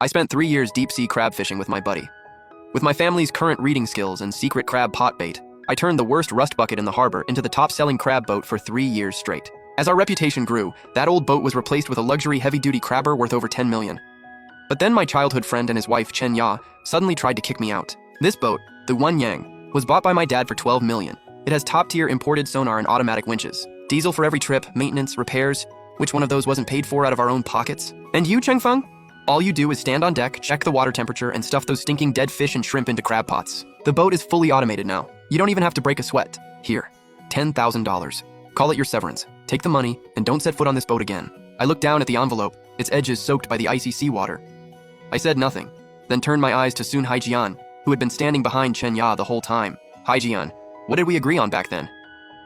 I spent 3 years deep-sea crab fishing with my buddy. With my family's current reading skills and secret crab pot bait, I turned the worst rust bucket in the harbor into the top-selling crab boat for 3 years straight. As our reputation grew, that old boat was replaced with a luxury heavy-duty crabber worth over 10 million. But then my childhood friend and his wife, Chen Ya, suddenly tried to kick me out. This boat, the One Yang, was bought by my dad for 12 million. It has top-tier imported sonar and automatic winches. Diesel for every trip, maintenance, repairs. Which one of those wasn't paid for out of our own pockets? And you, Chengfeng? All you do is stand on deck, check the water temperature, and stuff those stinking dead fish and shrimp into crab pots. The boat is fully automated now. You don't even have to break a sweat. Here, $10,000. Call it your severance. Take the money, and don't set foot on this boat again. I looked down at the envelope, its edges soaked by the icy seawater. I said nothing, then turned my eyes to Sun Haijian, who had been standing behind Chen Ya the whole time. Haijian, what did we agree on back then?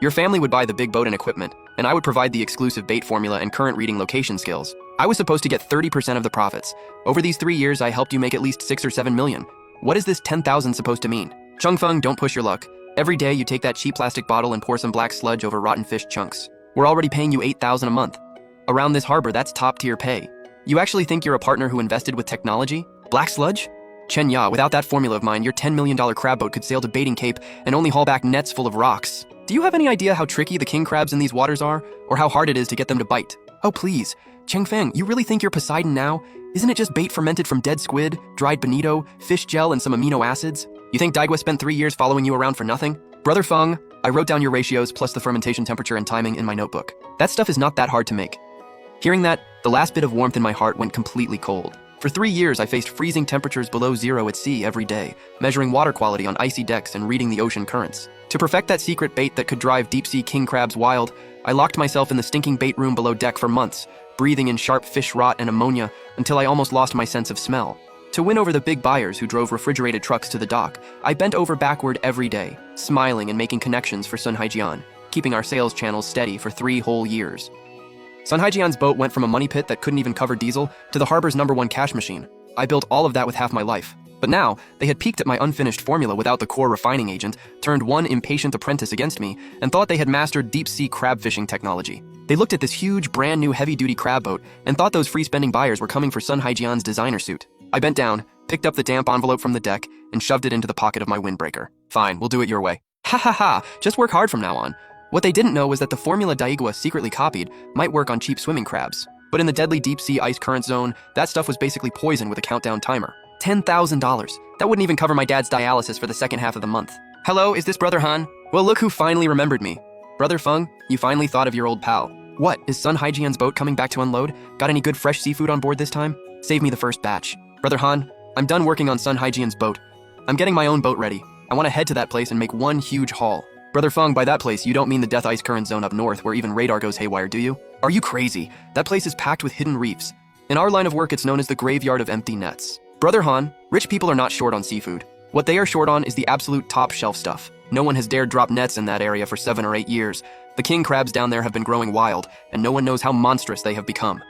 Your family would buy the big boat and equipment, and I would provide the exclusive bait formula and current reading location skills. I was supposed to get 30% of the profits. Over these 3 years, I helped you make at least 6 or 7 million. What is this 10,000 supposed to mean? Chengfeng, don't push your luck. Every day you take that cheap plastic bottle and pour some black sludge over rotten fish chunks. We're already paying you 8,000 a month. Around this harbor, that's top-tier pay. You actually think you're a partner who invested with technology? Black sludge? Chen Ya, without that formula of mine, your $10 million crab boat could sail to Baiting Cape and only haul back nets full of rocks. Do you have any idea how tricky the king crabs in these waters are, or how hard it is to get them to bite? Oh please, Chengfeng, you really think you're Poseidon now? Isn't it just bait fermented from dead squid, dried bonito, fish gel, and some amino acids? You think Daigua spent 3 years following you around for nothing? Brother Feng, I wrote down your ratios plus the fermentation temperature and timing in my notebook. That stuff is not that hard to make. Hearing that, the last bit of warmth in my heart went completely cold. For 3 years, I faced freezing temperatures below zero at sea every day, measuring water quality on icy decks and reading the ocean currents. To perfect that secret bait that could drive deep-sea king crabs wild, I locked myself in the stinking bait room below deck for months, breathing in sharp fish rot and ammonia until I almost lost my sense of smell. To win over the big buyers who drove refrigerated trucks to the dock, I bent over backward every day, smiling and making connections for Sun Haijian, keeping our sales channels steady for 3 whole years. Sun Haijian's boat went from a money pit that couldn't even cover diesel to the harbor's #1 cash machine. I built all of that with half my life. But now, they had peeked at my unfinished formula without the core refining agent, turned one impatient apprentice against me, and thought they had mastered deep-sea crab fishing technology. They looked at this huge, brand-new heavy-duty crab boat and thought those free-spending buyers were coming for Sun Haijian's designer suit. I bent down, picked up the damp envelope from the deck, and shoved it into the pocket of my windbreaker. Fine, we'll do it your way. Ha ha ha, just work hard from now on. What they didn't know was that the formula Daigua secretly copied might work on cheap swimming crabs. But in the deadly deep-sea ice current zone, that stuff was basically poison with a countdown timer. $10,000. That wouldn't even cover my dad's dialysis for the second half of the month. Hello, is this Brother Han? Well, look who finally remembered me. Brother Feng, you finally thought of your old pal. What, is Sun Haijian's boat coming back to unload? Got any good fresh seafood on board this time? Save me the first batch. Brother Han, I'm done working on Sun Haijian's boat. I'm getting my own boat ready. I want to head to that place and make one huge haul. Brother Feng, by that place, you don't mean the death ice current zone up north where even radar goes haywire, do you? Are you crazy? That place is packed with hidden reefs. In our line of work, it's known as the graveyard of empty nets. Brother Han, rich people are not short on seafood. What they are short on is the absolute top shelf stuff. No one has dared drop nets in that area for 7 or 8 years. The king crabs down there have been growing wild, and no one knows how monstrous they have become.